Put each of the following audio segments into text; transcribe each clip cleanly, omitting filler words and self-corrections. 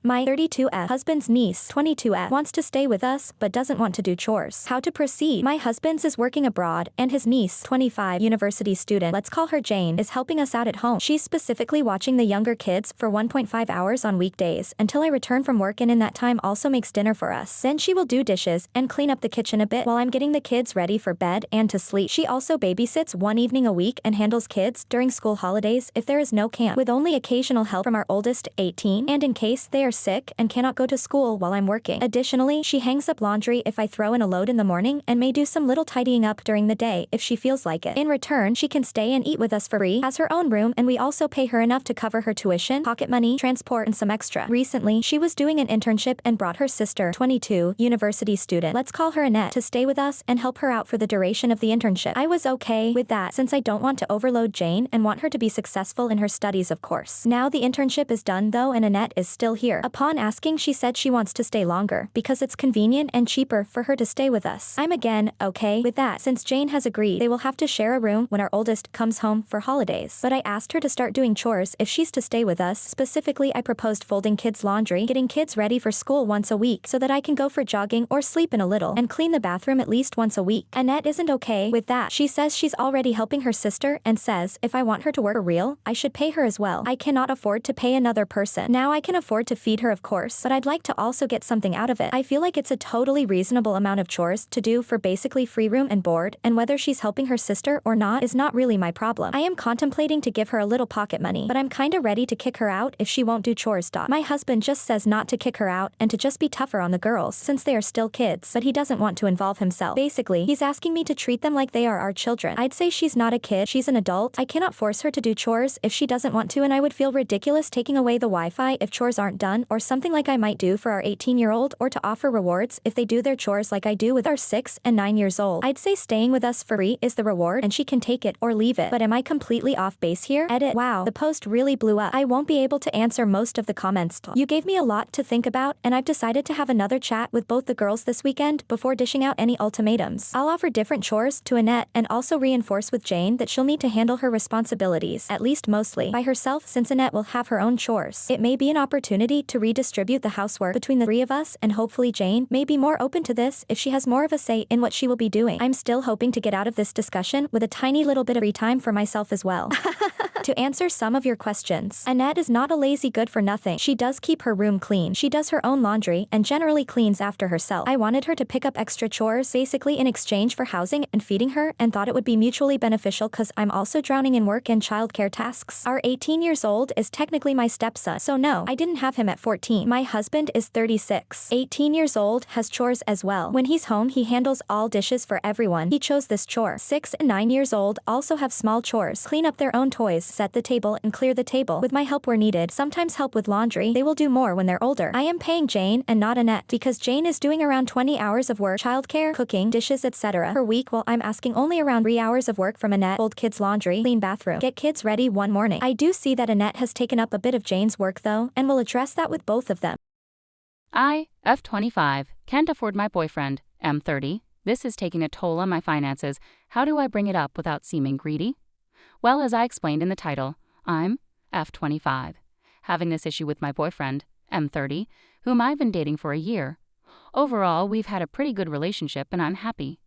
My 32F husband's niece 22F wants to stay with us but doesn't want to do chores. How to proceed? My husband's is working abroad and his niece 25 university student, let's call her Jane, is helping us out at home. She's specifically watching the younger kids for 1.5 hours on weekdays until I return from work, and in that time also makes dinner for us. Then she will do dishes and clean up the kitchen a bit while I'm getting the kids ready for bed and to sleep. She also babysits one evening a week and handles kids during school holidays if there is no camp, with only occasional help from our oldest 18 and in case they are sick and cannot go to school while I'm working. Additionally, she hangs up laundry if I throw in a load in the morning and may do some little tidying up during the day if she feels like it. In return, she can stay and eat with us for free, has her own room, and we also pay her enough to cover her tuition, pocket money, transport, and some extra. Recently, she was doing an internship and brought her sister, 22, university student, let's call her Annette, to stay with us and help her out for the duration of the internship. I was okay with that since I don't want to overload Jane and want her to be successful in her studies, of course. Now the internship is done though, and Annette is still here. Upon asking, she said she wants to stay longer because it's convenient and cheaper for her to stay with us. I'm again okay with that since Jane has agreed they will have to share a room when our oldest comes home for holidays. But I asked her to start doing chores if she's to stay with us. Specifically, I proposed folding kids' laundry, getting kids ready for school once a week so that I can go for jogging or sleep in a little, and clean the bathroom at least once a week. Annette isn't okay with that. She says she's already helping her sister and says if I want her to work for real, I should pay her as well. I cannot afford to pay another person. Now I can afford to feed her, of course, but I'd like to also get something out of it. I feel like it's a totally reasonable amount of chores to do for basically free room and board, and whether she's helping her sister or not is not really my problem. I am contemplating to give her a little pocket money, but I'm kinda ready to kick her out if she won't do chores. My husband just says not to kick her out and to just be tougher on the girls since they are still kids, but he doesn't want to involve himself. Basically, he's asking me to treat them like they are our children. I'd say she's not a kid, she's an adult. I cannot force her to do chores if she doesn't want to, and I would feel ridiculous taking away the Wi-Fi if chores aren't done, or something like I might do for our 18-year-old, or to offer rewards if they do their chores like I do with our 6 and 9 years old. I'd say staying with us for free is the reward and she can take it or leave it. But am I completely off base here? Edit. Wow, the post really blew up. I won't be able to answer most of the comments. You gave me a lot to think about, and I've decided to have another chat with both the girls this weekend before dishing out any ultimatums. I'll offer different chores to Annette and also reinforce with Jane that she'll need to handle her responsibilities, at least mostly, by herself since Annette will have her own chores. It may be an opportunity to redistribute the housework between the three of us, and hopefully Jane may be more open to this if she has more of a say in what she will be doing. I'm still hoping to get out of this discussion with a tiny little bit of free time for myself as well. To answer some of your questions, Annette is not a lazy good for nothing. She does keep her room clean. She does her own laundry and generally cleans after herself. I wanted her to pick up extra chores basically in exchange for housing and feeding her, and thought it would be mutually beneficial cause I'm also drowning in work and childcare tasks. Our 18 years old is technically my stepson, so no, I didn't have him at 14. My husband is 36. 18 years old, has chores as well. When he's home, he handles all dishes for everyone. He chose this chore. 6 and 9 years old also have small chores. Clean up their own toys, set the table, and clear the table. With my help where needed, sometimes help with laundry. They will do more when they're older. I am paying Jane and not Annette because Jane is doing around 20 hours of work, childcare, cooking, dishes, etc. per week, while I'm asking only around 3 hours of work from Annette. Fold kids' laundry, clean bathroom, get kids ready one morning. I do see that Annette has taken up a bit of Jane's work though, and will address that with both of them. I, F25, can't afford my boyfriend, M30. This is taking a toll on my finances. How do I bring it up without seeming greedy? Well, as I explained in the title, I'm F25, having this issue with my boyfriend, M30, whom I've been dating for a year. Overall, we've had a pretty good relationship and I'm happy.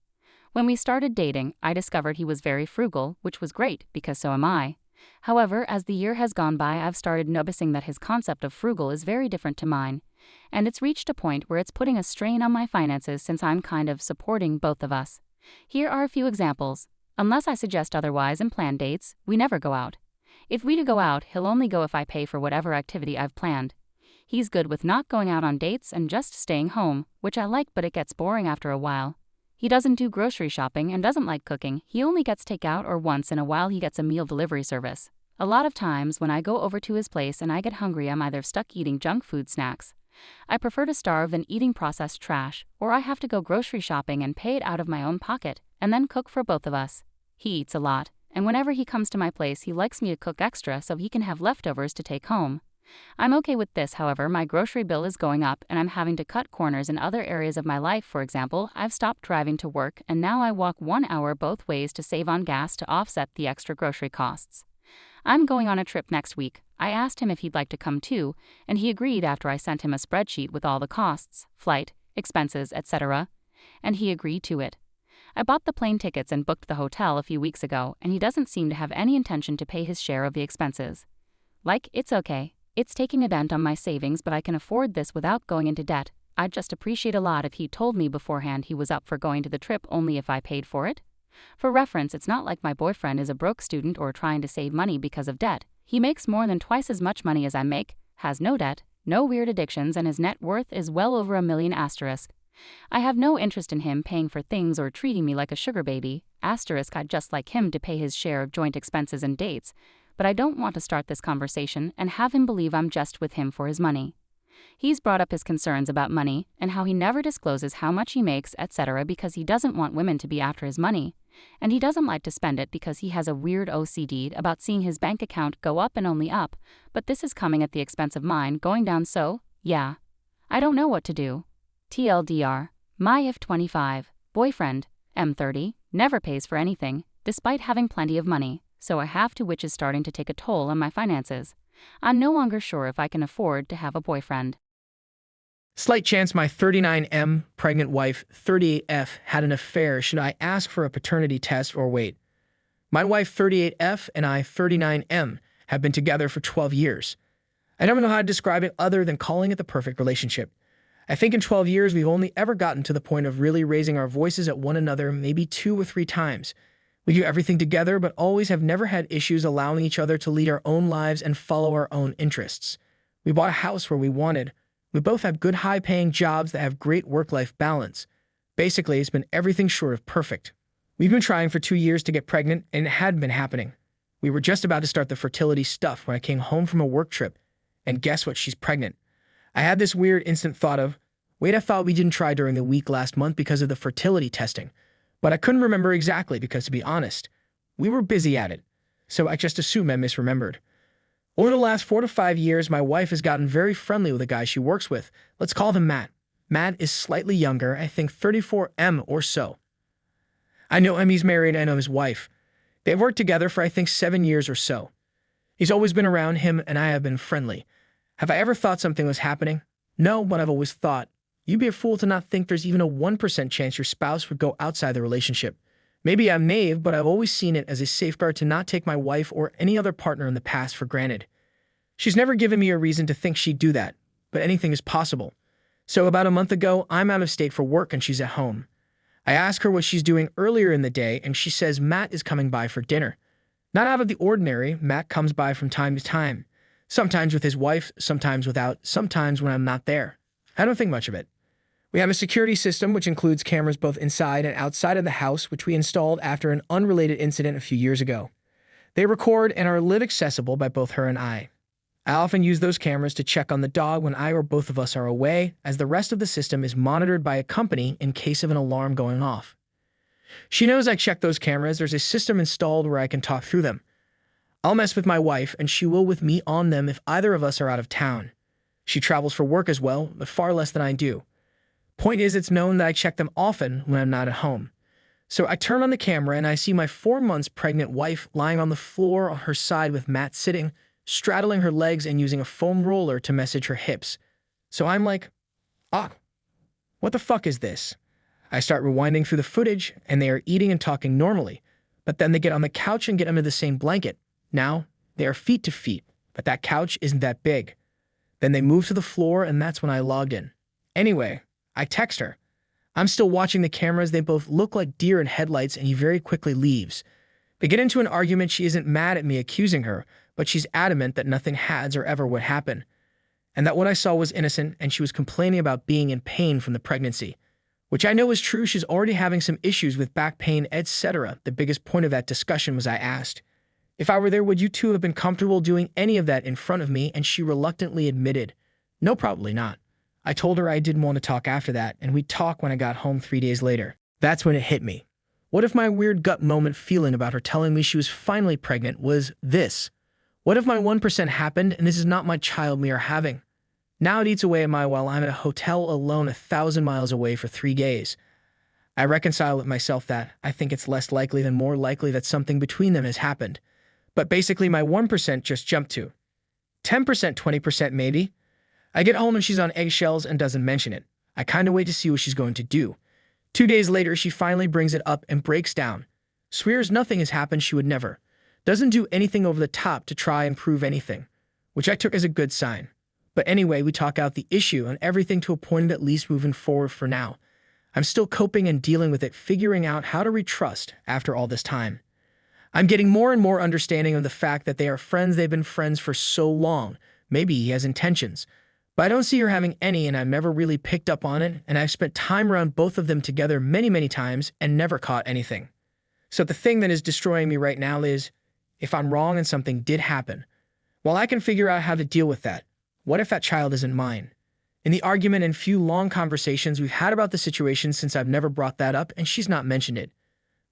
When we started dating, I discovered he was very frugal, which was great because so am I. However, as the year has gone by, I've started noticing that his concept of frugal is very different to mine, and it's reached a point where it's putting a strain on my finances since I'm kind of supporting both of us. Here are a few examples. Unless I suggest otherwise and plan dates, we never go out. If we do go out, he'll only go if I pay for whatever activity I've planned. He's good with not going out on dates and just staying home, which I like, but it gets boring after a while. He doesn't do grocery shopping and doesn't like cooking. He only gets takeout, or once in a while he gets a meal delivery service. A lot of times when I go over to his place and I get hungry, I'm either stuck eating junk food snacks. I prefer to starve than eating processed trash, or I have to go grocery shopping and pay it out of my own pocket, and then cook for both of us. He eats a lot, and whenever he comes to my place he likes me to cook extra so he can have leftovers to take home. I'm okay with this, however, my grocery bill is going up and I'm having to cut corners in other areas of my life. For example, I've stopped driving to work and now I walk 1 hour both ways to save on gas to offset the extra grocery costs. I'm going on a trip next week, I asked him if he'd like to come too, and he agreed after I sent him a spreadsheet with all the costs, flight, expenses, etc., and he agreed to it. I bought the plane tickets and booked the hotel a few weeks ago, and he doesn't seem to have any intention to pay his share of the expenses. Like, it's okay. It's taking a dent on my savings, but I can afford this without going into debt. I'd just appreciate a lot if he told me beforehand he was up for going to the trip only if I paid for it. For reference, it's not like my boyfriend is a broke student or trying to save money because of debt. He makes more than twice as much money as I make, has no debt, no weird addictions, and his net worth is well over $1 million asterisk. I have no interest in him paying for things or treating me like a sugar baby, asterisk. I'd just like him to pay his share of joint expenses and dates, but I don't want to start this conversation and have him believe I'm just with him for his money. He's brought up his concerns about money and how he never discloses how much he makes, etc., because he doesn't want women to be after his money, and he doesn't like to spend it because he has a weird OCD about seeing his bank account go up and only up, but this is coming at the expense of mine going down, so, yeah. I don't know what to do. TLDR, my if25 boyfriend, M30, never pays for anything, despite having plenty of money, so I have to, which is starting to take a toll on my finances. I'm no longer sure if I can afford to have a boyfriend. Slight chance my 39M pregnant wife 38F had an affair. Should I ask for a paternity test or wait? My wife 38F and I 39M have been together for 12 years. I don't know how to describe it other than calling it the perfect relationship. I think in 12 years we've only ever gotten to the point of really raising our voices at one another maybe 2 or 3 times. We do everything together but always have never had issues allowing each other to lead our own lives and follow our own interests. We bought a house where we wanted. We both have good high-paying jobs that have great work-life balance. Basically, it's been everything short of perfect. We've been trying for 2 years to get pregnant, and it hadn't been happening. We were just about to start the fertility stuff when I came home from a work trip, and guess what? She's pregnant. I had this weird instant thought of, wait, I thought we didn't try during the week last month because of the fertility testing, but I couldn't remember exactly because, to be honest, we were busy at it, so I just assumed I misremembered. Over the last 4 to 5 years, my wife has gotten very friendly with a guy she works with. Let's call him Matt. Matt is slightly younger, I think 34M or so. I know him, he's married, I know his wife. They've worked together for I think 7 years or so. He's always been around him and I have been friendly. Have I ever thought something was happening? No, but I've always thought, you'd be a fool to not think there's even a 1% chance your spouse would go outside the relationship. Maybe I'm naive, but I've always seen it as a safeguard to not take my wife or any other partner in the past for granted. She's never given me a reason to think she'd do that, but anything is possible. So about a month ago, I'm out of state for work and she's at home. I ask her what she's doing earlier in the day and she says Matt is coming by for dinner. Not out of the ordinary, Matt comes by from time to time. Sometimes with his wife, sometimes without, sometimes when I'm not there. I don't think much of it. We have a security system which includes cameras both inside and outside of the house, which we installed after an unrelated incident a few years ago. They record and are live accessible by both her and I. I often use those cameras to check on the dog when I or both of us are away, as the rest of the system is monitored by a company in case of an alarm going off. She knows I check those cameras. There's a system installed where I can talk through them. I'll mess with my wife, and she will with me on them if either of us are out of town. She travels for work as well, but far less than I do. Point is, it's known that I check them often when I'm not at home. So I turn on the camera and I see my 4 months pregnant wife lying on the floor on her side with Matt sitting, straddling her legs and using a foam roller to massage her hips. So I'm like, what the fuck is this? I start rewinding through the footage and they are eating and talking normally, but then they get on the couch and get under the same blanket. Now, they are feet to feet, but that couch isn't that big. Then they move to the floor and that's when I logged in. Anyway, I text her. I'm still watching the cameras. They both look like deer in headlights and he very quickly leaves. They get into an argument. She isn't mad at me accusing her, but she's adamant that nothing has or ever would happen, and that what I saw was innocent, and she was complaining about being in pain from the pregnancy, which I know is true. She's already having some issues with back pain, etc. The biggest point of that discussion was I asked, if I were there, would you two have been comfortable doing any of that in front of me? And she reluctantly admitted, no, probably not. I told her I didn't want to talk after that, and we'd talk when I got home 3 days later. That's when it hit me. What if my weird gut moment feeling about her telling me she was finally pregnant was this? What if my 1% happened and this is not my child we are having? Now it eats away at my while I'm at a hotel alone 1,000 miles away for 3 days. I reconcile with myself that I think it's less likely than more likely that something between them has happened. But basically my 1% just jumped to, 10%, 20% maybe. I get home and she's on eggshells and doesn't mention it. I kind of wait to see what she's going to do. 2 days later, she finally brings it up and breaks down. Swears nothing has happened, she would never. Doesn't do anything over the top to try and prove anything, which I took as a good sign. But anyway, we talk out the issue and everything to a point at least moving forward for now. I'm still coping and dealing with it, figuring out how to retrust after all this time. I'm getting more and more understanding of the fact that they are friends. They've been friends for so long. Maybe he has intentions. But I don't see her having any, and I've never really picked up on it, and I've spent time around both of them together many, many times and never caught anything. So the thing that is destroying me right now is, if I'm wrong and something did happen, well, I can figure out how to deal with that. What if that child isn't mine? In the argument and few long conversations we've had about the situation since I've never brought that up and she's not mentioned it.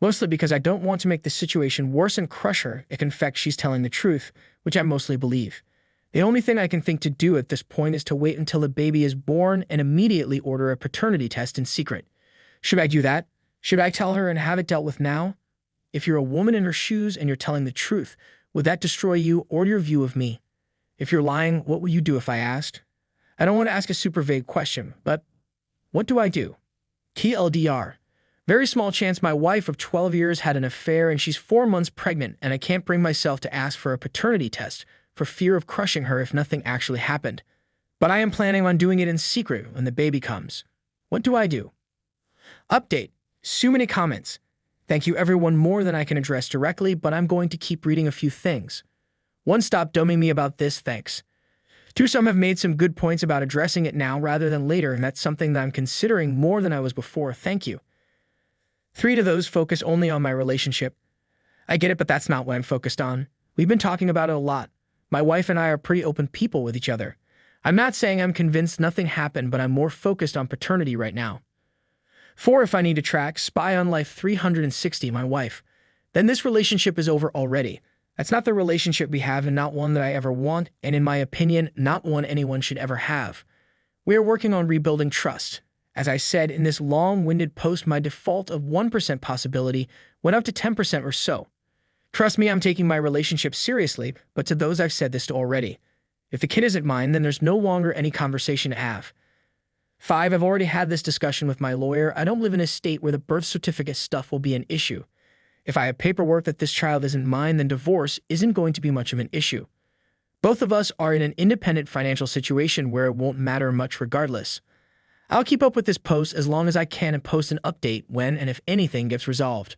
Mostly because I don't want to make the situation worse and crush her if in fact she's telling the truth, which I mostly believe. The only thing I can think to do at this point is to wait until the baby is born and immediately order a paternity test in secret. Should I do that? Should I tell her and have it dealt with now? If you're a woman in her shoes and you're telling the truth, would that destroy you or your view of me? If you're lying, what would you do if I asked? I don't want to ask a super vague question, but what do I do? TLDR. Very small chance my wife of 12 years had an affair and she's 4 months pregnant and I can't bring myself to ask for a paternity test for fear of crushing her if nothing actually happened. But I am planning on doing it in secret when the baby comes. What do I do? Update. So many comments. Thank you everyone, more than I can address directly, but I'm going to keep reading a few things. 1, stop dumbing me about this, thanks. 2, some have made some good points about addressing it now rather than later, and that's something that I'm considering more than I was before, thank you. 3 to those focus only on my relationship. I get it, but that's not what I'm focused on. We've been talking about it a lot. My wife and I are pretty open people with each other. I'm not saying I'm convinced nothing happened, but I'm more focused on paternity right now. 4, if I need to track Spy on Life 360, my wife, then this relationship is over already. That's not the relationship we have and not one that I ever want, and in my opinion, not one anyone should ever have. We are working on rebuilding trust. As I said in this long-winded post, my default of 1% possibility went up to 10% or so. Trust me, I'm taking my relationship seriously, but to those I've said this to already. If the kid isn't mine, then there's no longer any conversation to have. 5, I've already had this discussion with my lawyer. I don't live in a state where the birth certificate stuff will be an issue. If I have paperwork that this child isn't mine, then divorce isn't going to be much of an issue. Both of us are in an independent financial situation where it won't matter much regardless. I'll keep up with this post as long as I can and post an update when and if anything gets resolved.